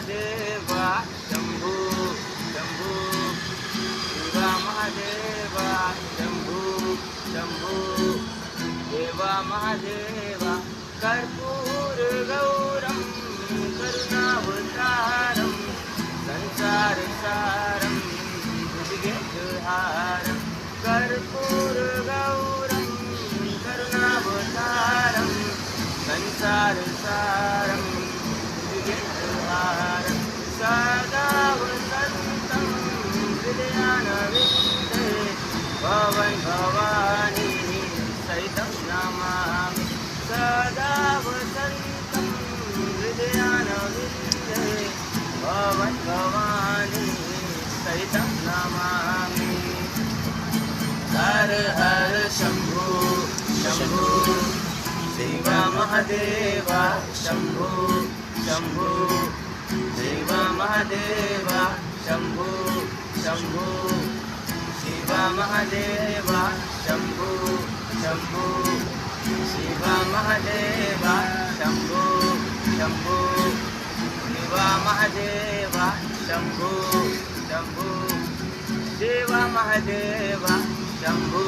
महादेवा शंभू शंभू शिवा महादेवा शंभू शंभू देवा महादेवा कर्पूर गौरम करुणावतारम संसार सारम भुजगेन्द्रहारम कर्पूर गौरम करुणावतारम संसार सारम भुजगेन्द्रहारम सदा वसन्तं हृदयानविन्दे भवन् भवानी सहितं नमामि सदा वसन्तं हृदयानविन्दे भवन् भवानी सहितं नमामि हर हर शंभू शंभू शिव महादेवा शंभू शंभू शिव महादेवा शंभू शंभू शिव महादेवा शंभू शंभू शिव महादेवा शंभू शंभू शिव महादेवा शंभू शंभू शिव महादेवा शंभू